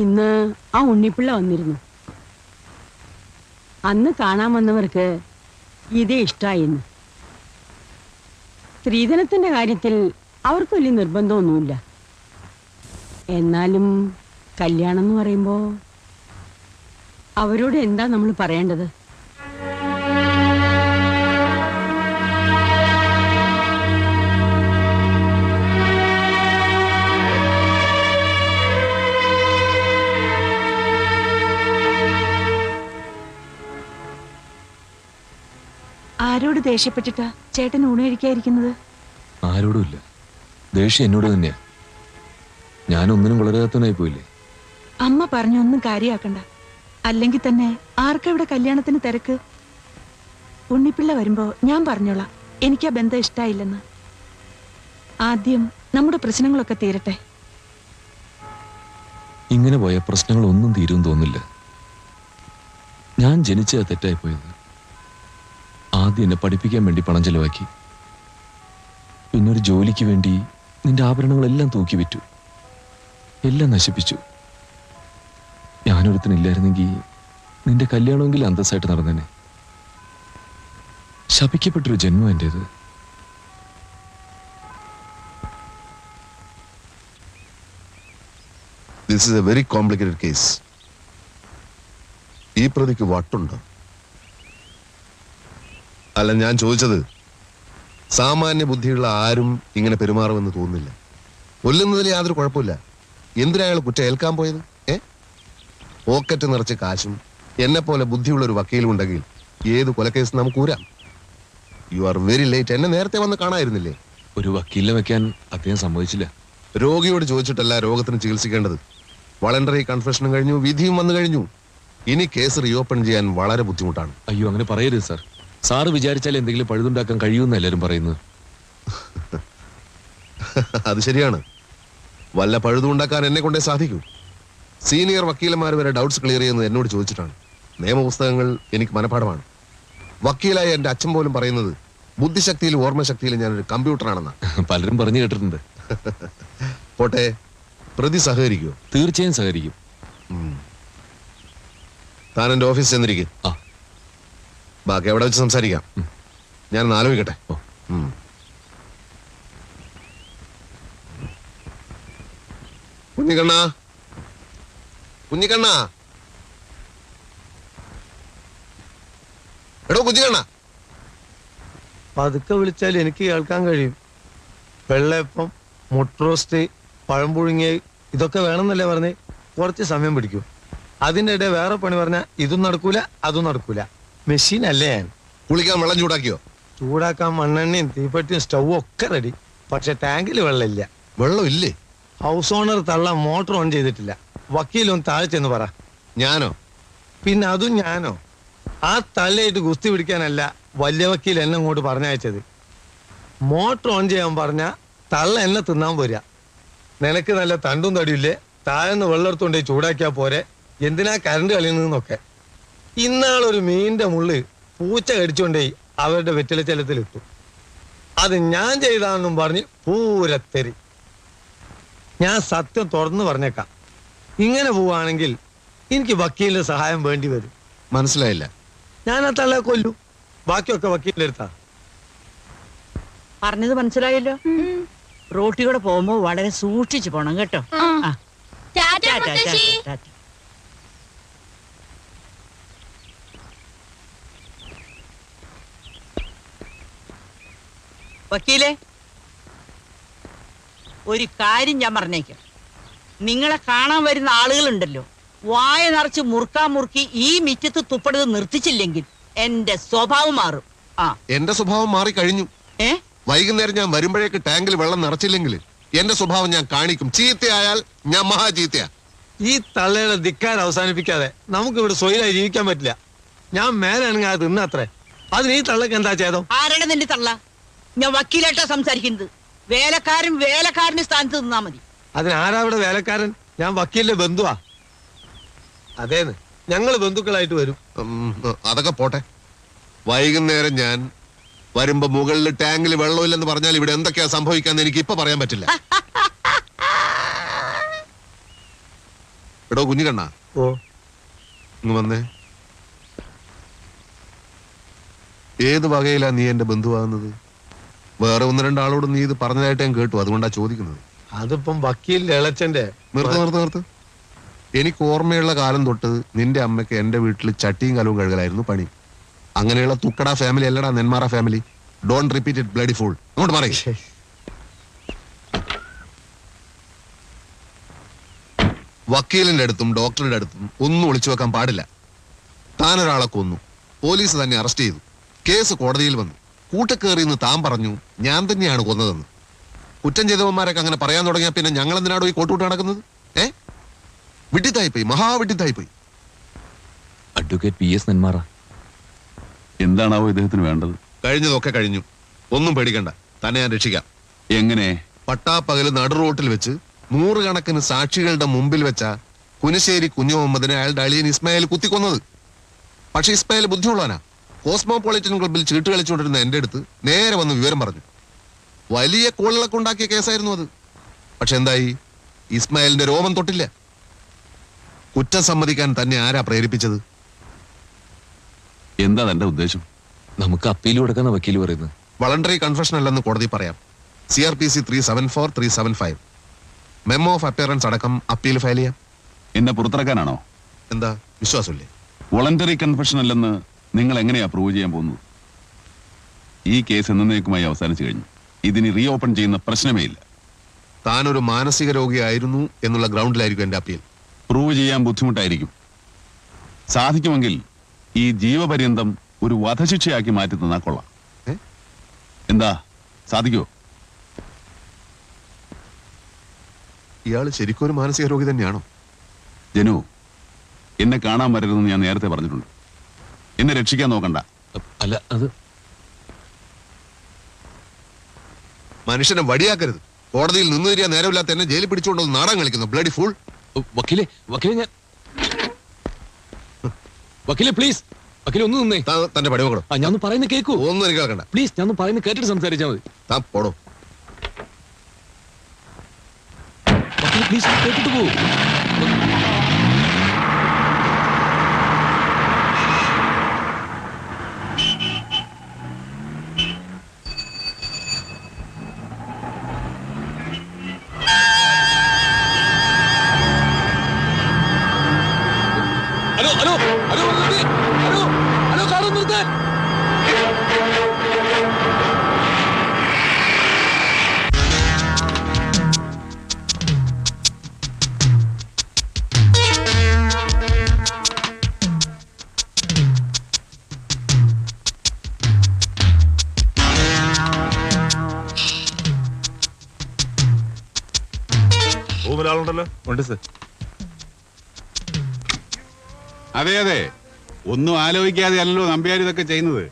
ഇന്ന് ആ ഉണ്ണിപ്പിള്ള വന്നിരുന്നു. അന്ന് കാണാൻ വന്നവർക്ക് ഇതേ ഇഷ്ടായിന്ന്. സ്ത്രീധനത്തിന്റെ കാര്യത്തിൽ അവർക്ക് വലിയ നിർബന്ധമൊന്നുമില്ല. എന്നാലും കല്യാണം എന്ന് പറയുമ്പോ അവരോട് എന്താ നമ്മൾ പറയേണ്ടത്? ആരോട് ദേഷ്യപ്പെട്ടിട്ടാ ചേട്ടൻ ഊണ് കഴിക്കാതിരിക്കുന്നത്? ആരോടുമില്ല, ദേഷ്യം എന്നോട് തന്നെയാ. ഞാനൊന്നിനും വളരാത്തവനായി പോയില്ലേ. അമ്മ പറഞ്ഞൊന്നും കാര്യാക്കണ്ട. അല്ലെങ്കിൽ തന്നെ ആർക്കെവിടെ കല്യാണത്തിന് തിരക്ക്? ഉണ്ണിപ്പിള്ള വരുമ്പോ ഞാൻ പറഞ്ഞോളാം എനിക്ക് ആ ബന്ധം ഇഷ്ടായില്ലെന്ന്. ആദ്യം നമ്മുടെ പ്രശ്നങ്ങളൊക്കെ തീരട്ടെ. ഇങ്ങനെ പോയ പ്രശ്നങ്ങളൊന്നും തീരും തോന്നില്ല. ഞാൻ ജനിച്ച തെറ്റായി പോയത്. ആദ്യം എന്നെ പഠിപ്പിക്കാൻ വേണ്ടി പണം ചെലവാക്കി. പിന്നൊരു ജോലിക്ക് വേണ്ടി നിന്റെ ആഭരണങ്ങളെല്ലാം തൂക്കി വിറ്റു, എല്ലാം നശിപ്പിച്ചു. ഞാനൊരുത്തനില്ലായിരുന്നെങ്കിൽ നിന്റെ കല്യാണമെങ്കിലും അന്തസ്സായിട്ട് നടന്നേനെ. ശപിക്കപ്പെട്ടൊരു ജന്മം എന്റേത്. This is a very complicated case. ഈ പ്രതിക്ക് വട്ടുണ്ടോ? അല്ല, ഞാൻ ചോദിച്ചത് സാമാന്യ ബുദ്ധിയുള്ള ആരും ഇങ്ങനെ പെരുമാറുമെന്ന് തോന്നുന്നില്ല. കൊല്ലുന്നതിൽ യാതൊരു കുഴപ്പമില്ല. എന്തിനാ അയാൾ കുറ്റം ഏൽക്കാൻ പോയത്? പോക്കറ്റ് നിറച്ച് കാശും എന്നെ പോലെ ബുദ്ധിയുള്ള ഒരു വക്കീലും ഉണ്ടെങ്കിൽ ഏത് കൊലക്കേസ് നമുക്ക് ഊരാം. You are very late. എന്നെ നേരത്തെ വന്ന് കാണായിരുന്നില്ലേ? ഒരു വക്കീലിനെ വെക്കാൻ അദ്ദേഹം സമ്മതിച്ചില്ല. രോഗിയോട് ചോദിച്ചിട്ടല്ല രോഗത്തിന് ചികിത്സിക്കേണ്ടത്. വളണ്ടറി കൺഫെഷനും കഴിഞ്ഞു, വിധിയും വന്നു കഴിഞ്ഞു. ഇനി കേസ് റീഓപ്പൺ ചെയ്യാൻ വളരെ ബുദ്ധിമുട്ടാണ്. അയ്യോ, അങ്ങനെ പറയരുത് സാർ. സാറ് വിചാരിച്ചാൽ എന്തെങ്കിലും പഴുതുണ്ടാക്കാൻ കഴിയുമെന്ന് എല്ലാവരും പറയുന്നത്. അത് ശരിയാണ്. വല്ല പഴുതുണ്ടാക്കാൻ എന്നെ കൊണ്ടേ സാധിക്കൂ. സീനിയർ വക്കീലന്മാർ വരെ ഡൗട്ട്സ് ക്ലിയർ ചെയ്യുന്നത് എന്നോട് ചോദിച്ചിട്ടാണ്. നിയമപുസ്തകങ്ങൾ എനിക്ക് മനഃപാഠമാണ്. വക്കീലായ എന്റെ അച്ഛൻ പോലും പറയുന്നത് ബുദ്ധിശക്തിയിലും ഓർമ്മശക്തിയിലും ഞാനൊരു കമ്പ്യൂട്ടറാണെന്നാ. പലരും പറഞ്ഞു കേട്ടിട്ടുണ്ട്. പോട്ടെ, പ്രതി സഹകരിക്കുമോ? തീർച്ചയായും സഹകരിക്കും. താൻ എന്റെ ഓഫീസിൽ ചെന്നിരിക്കും. ബാക്കി എവിടെ വെച്ച് സംസാരിക്കാം. ഞാൻ ആലോചിക്കട്ടെ. കുഞ്ഞിക്കണ്ണ, കുഞ്ഞിക്കണ്ണ, എടോ കുഞ്ഞിക്കണ്ണ. പതുക്കെ വിളിച്ചാൽ എനിക്ക് കേൾക്കാൻ കഴിയും. വെള്ളയപ്പം, മുട്ടറോസ്റ്റ്, പഴംപുഴുങ്ങിയ ഇതൊക്കെ വേണമെന്നല്ലേ പറഞ്ഞ് കുറച്ച് സമയം പിടിക്കും. അതിൻ്റെ ഇടയിൽ വേറെ പണി പറഞ്ഞാൽ ഇതും നടക്കൂല അതും നടക്കൂല. മെഷീൻ അല്ലേ ഞാൻ. കുളിക്കാൻ വെള്ളം ചൂടാക്കിയോ? ചൂടാക്കാൻ മണ്ണെണ്ണയും തീപ്പെട്ടിയും സ്റ്റൗവും ഒക്കെ റെഡി. പക്ഷെ ടാങ്കിൽ വെള്ളമില്ല. വെള്ളം ഇല്ലേ? ഹൗസ് ഓണർ തള്ള മോട്ടർ ഓൺ ചെയ്തിട്ടില്ല. വക്കീലൊന്ന് താഴ്ചെന്ന് പറ. ഞാനോ? പിന്നെ അതും ഞാനോ? ആ തള്ളയായിട്ട് ഗുസ്തി പിടിക്കാനല്ല വലിയ വക്കീൽ എന്നെ ഇങ്ങോട്ട് പറഞ്ഞയച്ചത്. മോട്ടർ ഓൺ ചെയ്യാൻ പറഞ്ഞ തള്ള എന്നെ തിന്നാൻ പോരാ. നിനക്ക് നല്ല തണ്ടും തടിയില്ലേ, താഴെന്ന് വെള്ളെടുത്തോണ്ടേ ചൂടാക്കിയാ പോരെ, എന്തിനാ കരണ്ട് കളിയുന്നൊക്കെ. ഇന്നാളൊരു മീനിന്റെ മുള്ള് പൂച്ച കടിച്ചോണ്ടേ അവരുടെ വെറ്റിലച്ചലത്തിലിട്ടു. അത് ഞാൻ ചെയ്താന്നും പറഞ്ഞ് പൂരത്തെറി. ഞാൻ സത്യം തുറന്നു പറഞ്ഞേക്കാം. ഇങ്ങനെ പോവാണെങ്കിൽ എനിക്ക് വക്കീലിന്റെ സഹായം വേണ്ടി വരും. മനസ്സിലായില്ല. ഞാൻ ആ തള്ളെ കൊല്ലു. ബാക്കിയൊക്കെ വക്കീലിന്റെ അടുത്താ. പറഞ്ഞത് മനസ്സിലായല്ലോ. റോട്ടിലൂടെ പോകുമ്പോ വളരെ സൂക്ഷിച്ചു പോണം കേട്ടോ. വക്കീലെ, ഒരു കാര്യം ഞാൻ പറഞ്ഞേക്കാം. നിങ്ങളെ കാണാൻ വരുന്ന ആളുകളുണ്ടല്ലോ, വായ നിറച്ച് മുറുക്കി ഈ മിറ്റത്ത് തുപ്പടുത് നിർത്തിച്ചില്ലെങ്കിൽ എന്റെ സ്വഭാവം മാറും. എന്റെ സ്വഭാവം മാറി കഴിഞ്ഞു. വൈകുന്നേരം ഞാൻ വരുമ്പോഴേക്ക് ടാങ്കിൽ വെള്ളം നിറച്ചില്ലെങ്കിൽ എന്റെ സ്വഭാവം ഞാൻ കാണിക്കും. ചീത്തയായാൽ ഞാൻ മഹാ ചീത്തയാ. ഈ തള്ളയുടെ ധിക്കാരം അവസാനിപ്പിക്കാതെ നമുക്ക് ഇവിടെ സ്വൈരായി ജീവിക്കാൻ പറ്റില്ല. ഞാൻ മേലാണെങ്കിൽ അത് തിന്നത്രേ. അതിന് ഈ തള്ളക്ക് എന്താ ചെയ്തോ? ആരാണ് നിന്റെ തള്ള? ഞാൻ വക്കീലായിട്ടാ സംസാരിക്കുന്നത്. വേലക്കാരന്റെ സ്ഥാനത്ത് നിന്നാ മതി. അതിനാരാ ഇവിടെ വേലക്കാരൻ? ഞാൻ വക്കീലിന്റെ ബന്ധുവാ. അതേന്ന്, ഞങ്ങൾ ബന്ധുക്കളായിട്ട് വരും. അതൊക്കെ പോട്ടെ. വൈകുന്നേരം ഞാൻ വരുമ്പോ മുകളിൽ ടാങ്കിൽ വെള്ളമില്ലെന്ന് പറഞ്ഞാൽ ഇവിടെ എന്തൊക്കെയാ സംഭവിക്കാന്ന് എനിക്ക് ഇപ്പൊ പറയാൻ പറ്റില്ല. എടോ കുഞ്ഞുകണ്ണ, ഓ ഇങ്ങ് വന്നേ. ഏത് വകയിലാ നീ എന്റെ ബന്ധുവാകുന്നത്? വേറെ ഒന്ന് രണ്ടാളോട് നീ ഇത് പറഞ്ഞതായിട്ട് ഞാൻ കേട്ടു, അതുകൊണ്ടാ ചോദിക്കുന്നത്. അതിപ്പം വക്കീലിന്റെ ഇളച്ചന്റെ. നിർത്ത്. എനിക്ക് ഓർമ്മയുള്ള കാലം തൊട്ട് നിന്റെ അമ്മയ്ക്ക് എന്റെ വീട്ടിൽ ചട്ടിയും കലവും കഴുകലായിരുന്നു പണി. അങ്ങനെയുള്ള തുക്കട ഫാമിലി അല്ലടാ Nenmara family. Don't repeat it bloody fool. അങ്ങോട്ട് പറയേ. വക്കീലിന്റെ അടുത്തും ഡോക്ടറുടെ അടുത്തും ഒന്നും ഒളിച്ചു വെക്കാൻ പാടില്ല. താനൊരാളെ കൊന്നു, പോലീസ് തന്നെ അറസ്റ്റ് ചെയ്തു, കേസ് കോടതിയിൽ വന്നു, കൂട്ടക്കേറിയെന്ന് താൻ പറഞ്ഞു ഞാൻ തന്നെയാണ് കൊന്നതെന്ന്. കുറ്റം ചെയ്തവന്മാരൊക്കെ അങ്ങനെ പറയാൻ തുടങ്ങിയാൽ പിന്നെ ഞങ്ങൾ എന്തിനാണോ ഈ കോട്ടുകൂട്ട് നടക്കുന്നത്? വിട്ടിത്തായിപ്പോയി, മഹാവിട്ടിത്തായിപ്പോയി. അഡ്വക്കേറ്റ് PS നെന്മാറ, എന്താണാവോ ഇദ്ദേഹത്തിന് വേണ്ടത്? കഴിഞ്ഞതൊക്കെ കഴിഞ്ഞു, ഒന്നും പേടിക്കണ്ട, തന്നെ ഞാൻ രക്ഷിക്കാം. എങ്ങനെ? പട്ടാപ്പകല് നടു റോട്ടിൽ വെച്ച് 100 കണക്കിന് സാക്ഷികളുടെ മുമ്പിൽ വെച്ച കുനിശ്ശേരി കുഞ്ഞു മുഹമ്മദിനെ അയാളുടെ അളിയൻ ഇസ്മായിൽ കുത്തിക്കൊന്നത്. പക്ഷെ ഇസ്മായിൽ ബുദ്ധിയുള്ളവനാ. കോസ്മോപൊളിറ്റൻ ക്ലബിൽ ചീട്ട് കളിച്ചുകൊണ്ടിരുന്ന എന്റെ അടുത്ത് നേരെ വന്ന് വിവരം പറഞ്ഞു. വലിയ കോളിളക്കം ഉണ്ടാക്കിയ കേസായിരുന്നു അത്. പക്ഷെ എന്തായി? ഇസ്മായിലിന്റെ രോമം തൊട്ടില്ല. കുറ്റം സമ്മതിക്കാൻ തന്നെ ആരാ പ്രേരിപ്പിച്ചത്? എന്താ തന്റെ ഉദ്ദേശം? നമുക്ക് അപ്പീൽ കൊടുക്കുന്ന വക്കീൽ പറയുന്നത് വളണ്ടറി കൺഫെഷൻ അല്ലെന്ന് കോടതി പറയാം. CRPC 374, 375 മെമ്മോ ഓഫ് അപ്പിയറൻസ് അടക്കം അപ്പീൽ ഫയൽ ചെയ്യാം. എന്നെ പുറത്തിറക്കാനാണോ? എന്താ വിശ്വാസമില്ലേ? വോളണ്ടറി കൺഫെഷൻ അല്ലെന്ന് നിങ്ങൾ എങ്ങനെയാ പ്രൂവ് ചെയ്യാൻ പോകുന്നത്? ഈ കേസ് എന്നേക്കുമായി അവസാനിച്ചു കഴിഞ്ഞു. ഇതിന് റീ ഓപ്പൺ ചെയ്യുന്ന പ്രശ്നമേ ഇല്ല. താനൊരു മാനസിക രോഗിയായിരുന്നു എന്നുള്ള ഗ്രൗണ്ടിലായിരിക്കും എന്റെ അപ്പീൽ. പ്രൂവ് ചെയ്യാൻ ബുദ്ധിമുട്ടായിരിക്കും. സാധിക്കുമെങ്കിൽ ഈ ജീവപര്യന്തം ഒരു വധശിക്ഷയാക്കി മാറ്റി തന്നാ കൊള്ളാം. എന്താ, സാധിക്കുമോ? ഇയാള് ശരിക്കും ഒരു മാനസിക രോഗി തന്നെയാണോ? ജനു, എന്നെ കാണാൻ വരരുതെന്ന് ഞാൻ നേരത്തെ പറഞ്ഞിട്ടുണ്ട്. എന്നെ രക്ഷിക്കാൻ നോക്കണ്ട. അല്ല, അത് മനുഷ്യനെ വടിയാക്കരുത്. കോടതിയിൽ നിന്ന് തിരിയാൻ നേരമില്ലാത്ത എന്നെ ജയിലിൽ പിടിച്ചുകൊണ്ടൊന്ന് നാടകം കളിക്കുന്നു. Bloody fool. വക്കീലെ പ്ലീസ്, വക്കീലെ ഒന്ന് നിന്നേ. തന്റെ പടി നോക്കണം. ഞാൻ ഒന്ന് പറയുന്നത് കേൾക്കൂ. ഒന്നും എനിക്ക് കേൾക്കണ്ട. പ്ലീസ്, ഞാൻ ഒന്ന് പറയുന്നത് കേട്ടിട്ട് സംസാരിച്ചാൽ മതി. താൻ പോടോ. വക്കീലെ പ്ലീസ്, കേട്ടിട്ട് പോകൂ. റൂമിലാളുണ്ടല്ലോ. ഉണ്ട് സർ. അതെ, ഒന്നും ആലോചിക്കാതെ അല്ലല്ലോ നമ്പ്യാർ ഇതൊക്കെ ചെയ്യുന്നത്.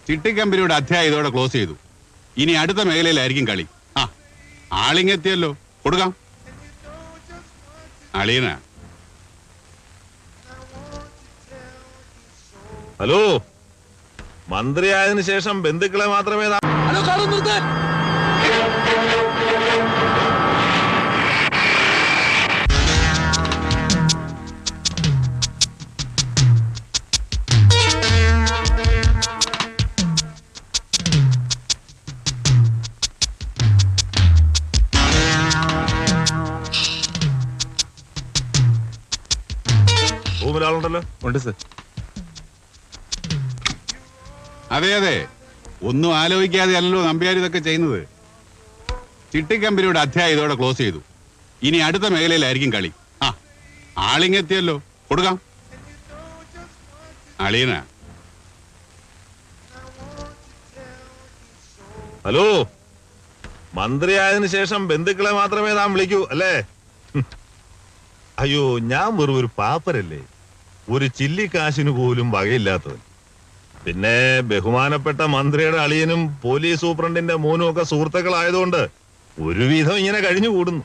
ചിട്ടിക്കമ്പനിയുടെ അധ്യായം ഇതോടെ ക്ലോസ് ചെയ്തു. ഇനി അടുത്ത മേഖലയിലായിരിക്കും കളി. ആളിങ്ങെത്തിയല്ലോ, കൊടുക്കാം. അളിയന. ഹലോ, മന്ത്രിയായതിനു ശേഷം ബന്ധുക്കളെ മാത്രമേ റൂമിലാളുണ്ടല്ലോ. ഉണ്ട് സർ. അതെ, ഒന്നും ആലോചിക്കാതെ അല്ലല്ലോ നമ്പ്യാർ ഇതൊക്കെ ചെയ്യുന്നത്. ചിട്ടിക്കമ്പനിയുടെ അധ്യായം ഇതോടെ ക്ലോസ് ചെയ്തു. ഇനി അടുത്ത മേഖലയിലായിരിക്കും കളി. ആളിങ്ങെത്തിയല്ലോ, കൊടുക്കാം. അളിയന. ഹലോ, മന്ത്രിയായതിനു ശേഷം ബന്ധുക്കളെ മാത്രമേ താൻ വിളിക്കൂ അല്ലേ? അയ്യോ, ഞാൻ വെറും ഒരു പാപ്പരല്ലേ, ഒരു ചില്ലിക്കാശിന് പോലും വകയില്ലാത്തവൻ. പിന്നെ ബഹുമാനപ്പെട്ട മന്ത്രിയുടെ അളിയനും പോലീസ് സൂപ്രണ്ടിന്റെ മോനും ഒക്കെ സുഹൃത്തുക്കളായതുകൊണ്ട് ഒരുവിധം ഇങ്ങനെ കഴിഞ്ഞു കൂടുന്നു.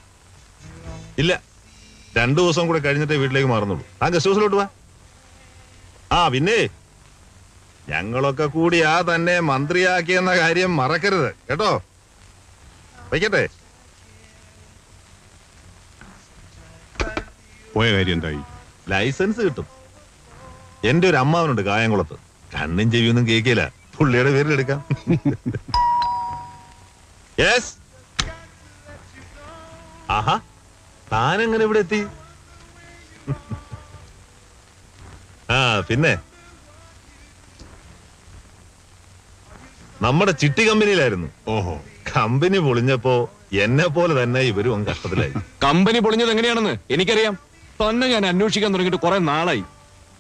ഇല്ല, 2 ദിവസം കൂടെ കഴിഞ്ഞിട്ടേ വീട്ടിലേക്ക് മാറുന്നുള്ളൂ. ആ ഗസ്റ്റ് ഹൗസിലോട്ട് വാ. പിന്നെ ഞങ്ങളൊക്കെ കൂടിയാ തന്നെ മന്ത്രിയാക്കിയെന്ന കാര്യം മറക്കരുത് കേട്ടോ. വയ്ക്കട്ടെ. പോയ കാര്യം എന്തായി? ലൈസൻസ് കിട്ടും. എന്റെ ഒരു അമ്മാവനുണ്ട് കായംകുളത്ത്, കണ്ണും ചെവിയൊന്നും കേൾക്കില്ല, പുള്ളിയുടെ പേരിൽ എടുക്കാം. യെസ്. ആഹാ, താനെങ്ങനെ ഇവിടെ എത്തി? ആ പിന്നെ നമ്മുടെ ചിട്ടി കമ്പനിയിലായിരുന്നു. ഓഹോ, കമ്പനി പൊളിഞ്ഞപ്പോ എന്നെ പോലെ തന്നെ ഇവരും അങ്ങ് കഷ്ടത്തിലായി. കമ്പനി പൊളിഞ്ഞത് എങ്ങനെയാണെന്ന് എനിക്കറിയാം. തന്നെ ഞാൻ അന്വേഷിക്കാൻ തുടങ്ങിയിട്ട് കുറെ നാളായി.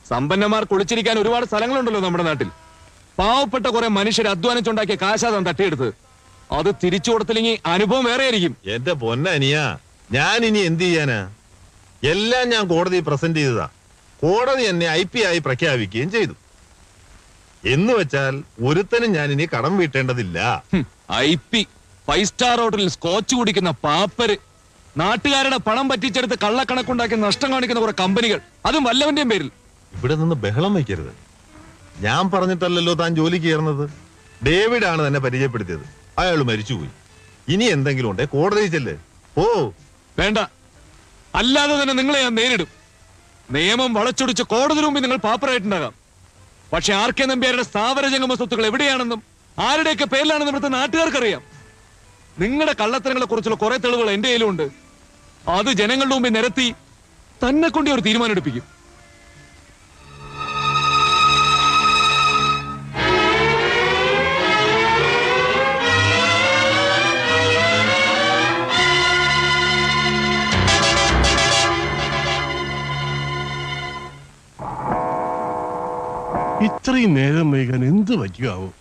സമ്പന്നന്മാർക്ക് ഒളിച്ചിരിക്കാൻ ഒരുപാട് സ്ഥലങ്ങളുണ്ടല്ലോ നമ്മുടെ നാട്ടിൽ. പാവപ്പെട്ട കുറെ മനുഷ്യർ അധ്വാനിച്ചുണ്ടാക്കിയ കാശാതാൻ തട്ടിയെടുത്ത്. അത് തിരിച്ചു കൊടുത്തില്ലെങ്കിൽ അനുഭവം വേറെ ആയിരിക്കും. എന്റെ പൊന്നനിയാ, ഞാൻ ഇനി എന്ത് ചെയ്യാനാ? എല്ലാം ഞാൻ കോടതി പ്രസന്റ് ചെയ്തതാ. കോടതി എന്നെ IP ആയി പ്രഖ്യാപിക്കുകയും ചെയ്തു. എന്ന് വെച്ചാൽ ഒരുത്തനും ഞാൻ ഇനി കടം വീട്ടേണ്ടതില്ല. IP 5 സ്റ്റാർ ഹോട്ടലിൽ സ്കോച്ച് കുടിക്കുന്ന പാപ്പര്, നാട്ടുകാരുടെ പണം പറ്റിച്ചെടുത്ത് കള്ളക്കണക്കുണ്ടാക്കി നഷ്ടം കാണിക്കുന്ന കുറെ കമ്പനികൾ, അതും വല്ലവന്റെയും പേരിൽ. ഇവിടെ നിന്ന് ബഹളം വയ്ക്കരുത്. ഞാൻ പറഞ്ഞിട്ടല്ലല്ലോ താൻ ജോലിക്ക് കയറുന്നത്. ഡേവിഡ് ആണ് തന്നെ പരിചയപ്പെടുത്തിയത്. അയാൾ മരിച്ചുപോയി. ഇനി എന്തെങ്കിലും ഉണ്ടേ കോടതി ചെല്ല്. ഓ വേണ്ട, അല്ലാതെ തന്നെ നിങ്ങളെ ഞാൻ നേരിടും. നിയമം വളച്ചൊടിച്ച് കോടതി മുമ്പിൽ നിങ്ങൾ പാപ്പറായിട്ടുണ്ടാകാം. പക്ഷെ RK നമ്പ്യാരുടെ സ്ഥാവര ജംഗമ സ്വത്തുക്കൾ എവിടെയാണെന്നും ആരുടെയൊക്കെ പേരിലാണെന്നും ഇവിടുത്തെ നാട്ടുകാർക്കറിയാം. നിങ്ങളുടെ കള്ളത്തരങ്ങളെ കുറിച്ചുള്ള കുറെ തെളിവുകൾ എന്റെ കയ്യിലുണ്ട്. അത് ജനങ്ങളുടെ മുമ്പിൽ നിരത്തി തന്നെ കൊണ്ട് ഒരു തീരുമാനം എടുപ്പിക്കും. ഇത്രയും നേരം വൈകാൻ എന്ത് പറ്റിയാവും?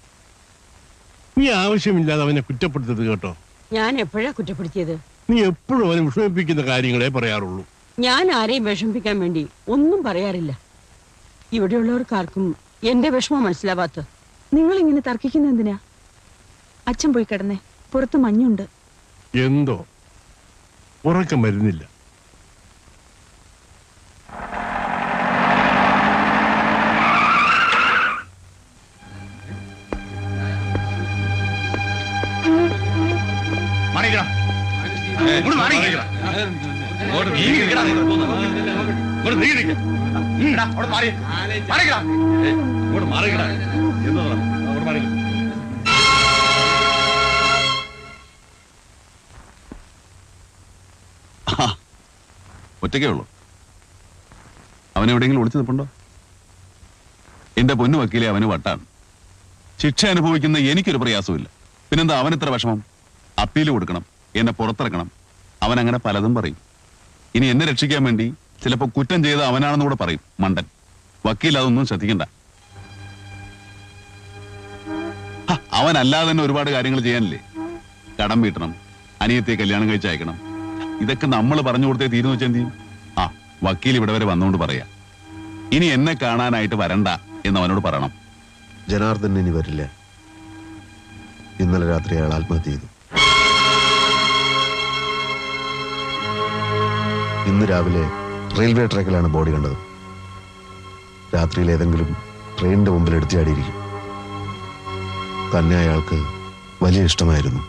നീ ആവശ്യമില്ലാതെ അവനെ കുറ്റപ്പെടുത്തരുത് കേട്ടോ. ഞാൻ എപ്പോഴാ കുറ്റപ്പെടുത്തിയത്? നീ എപ്പോഴും അവനെ വിഷമിപ്പിക്കുന്ന കാര്യങ്ങളെ പറയാറുള്ളൂ. ഞാൻ ആരെയും വിഷമിപ്പിക്കാൻ വേണ്ടി ഒന്നും പറയാറില്ല. ഇവിടെയുള്ളവർക്കാർക്കും എന്റെ വിഷമം മനസ്സിലാവാത്ത. നിങ്ങൾ ഇങ്ങനെ തർക്കിക്കുന്ന എന്തിനാ? അച്ഛൻ പോയി കിടന്നേ, പുറത്ത് മഞ്ഞുണ്ട്. എന്തോ ഉറക്കം വരുന്നില്ല. ഒറ്റയ്ക്കേ ഉള്ളൂ. അവനെവിടെയെങ്കിലും ഒളിച്ചു നിൽപ്പുണ്ടോ? എന്റെ പൊന്നു വക്കീലെ, അവന് വട്ടാണ്. ശിക്ഷ അനുഭവിക്കുന്ന എനിക്കൊരു പ്രയാസമില്ല. പിന്നെന്താ അവനിത്ര വിഷമം? അപ്പീൽ കൊടുക്കണം, എന്നെ പുറത്തിറക്കണം. അവൻ അങ്ങനെ പലതും പറയും. ഇനി എന്നെ രക്ഷിക്കാൻ വേണ്ടി ചിലപ്പോ കുറ്റം ചെയ്ത് അവനാണെന്ന് കൂടെ പറയും. മണ്ടൻ വക്കീൽ അതൊന്നും ശ്രദ്ധിക്കണ്ട. അവനല്ലാതെ തന്നെ ഒരുപാട് കാര്യങ്ങൾ ചെയ്യാനില്ലേ? കടം വീട്ടണം, അനിയത്തെ കല്യാണം കഴിച്ച് അയക്കണം. ഇതൊക്കെ നമ്മൾ പറഞ്ഞു കൊടുത്തേ തീരുന്നു വെച്ചാൽ എന്ത് ചെയ്യും? വക്കീൽ ഇവിടെ വരെ വന്നുകൊണ്ട് പറയാ, ഇനി എന്നെ കാണാനായിട്ട് വരണ്ട എന്ന് അവനോട് പറയണം. ജനാർദ്ദൻ ഇനി വരില്ല. ഇന്നലെ രാത്രി അയാൾ ആത്മഹത്യ ചെയ്തു. ഇന്ന് രാവിലെ റെയിൽവേ ട്രാക്കിലാണ് ബോഡി കണ്ടത്. രാത്രിയിൽ ഏതെങ്കിലും ട്രെയിനിന്റെ മുമ്പിൽ എടുത്തിയാടിയിരിക്കും. തന്നെ അയാൾക്ക് വലിയ ഇഷ്ടമായിരുന്നു.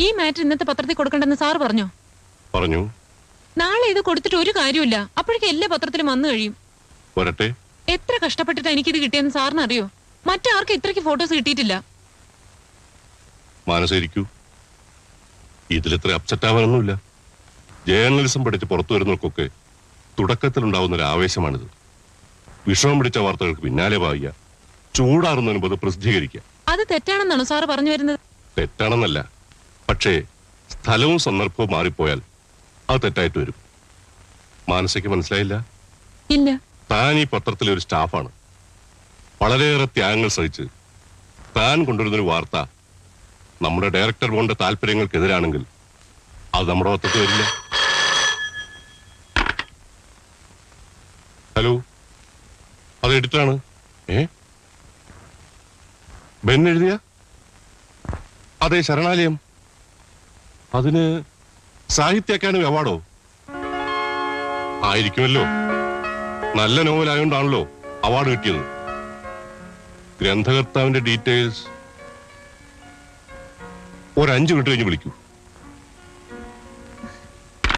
ഈ മാറ്റർ ഇന്നത്തെ പത്രത്തിൽ കൊടുക്കണ്ടെന്ന് സാറ് പറഞ്ഞോ? പറഞ്ഞു. നാളെ ഇത് കൊടുത്തിട്ട് ഒരു കാര്യമില്ല. അപ്പോഴേക്കും എല്ലാ പത്രത്തിലും വന്നു കഴിയും. വരട്ടെ. എത്ര കഷ്ടപ്പെട്ടിട്ട് എനിക്കിത് കിട്ടിയെന്ന് സാറിന് അറിയോ? മറ്റാർക്കും ഇത്രയ്ക്ക് ഫോട്ടോസ് കിട്ടിയിട്ടില്ല. മാനസിരിക്കൂ. ഇതിലിത്ര അപ്സെറ്റ് ആവാനൊന്നുമില്ല. ജേർണലിസം പഠിച്ച് പുറത്തു വരുന്നവർക്കൊക്കെ തുടക്കത്തിലുണ്ടാവുന്ന ഒരു ആവേശമാണിത്. വിഷമം പിടിച്ച വാർത്തകൾക്ക് പിന്നാലെ പായുക, ചൂടാറുന്നതിന് മുമ്പ് പ്രസിദ്ധീകരിക്കുക. അത് തെറ്റാണെന്നാണോ സാറ് പറഞ്ഞു വരുന്നത്? തെറ്റാണെന്നല്ല, പക്ഷേ സ്ഥലവും സന്ദർഭവും മാറിപ്പോയാൽ അത് തെറ്റായിട്ട് വരും. മാനസിക്ക് മനസ്സിലായില്ല? ഇല്ല. താൻ ഈ പത്രത്തിലെ ഒരു സ്റ്റാഫാണ്. വളരെയേറെ ത്യാഗങ്ങൾ സഹിച്ച് താൻ കൊണ്ടുവരുന്നൊരു വാർത്ത നമ്മുടെ ഡയറക്ടർ ബോർഡിന്റെ താല്പര്യങ്ങൾക്കെതിരാണെങ്കിൽ അത് നമ്മുടെ പത്രത്തിൽ വരില്ല. ഹലോ, അത് എഡിറ്ററാണ്. ബെൻ എഴുതിയ? അതെ, ശരണാലയം. അതിന് സാഹിത്യ അക്കാദമി അവാർഡോ? ആയിരിക്കുമല്ലോ. നല്ല നോവലായോണ്ടാണല്ലോ അവാർഡ് കിട്ടിയത്. ഗ്രന്ഥകർത്താവിന്റെ ഡീറ്റെയിൽസ് ഒരു 5 മിനിറ്റ് കഴിഞ്ഞ് വിളിക്കൂ.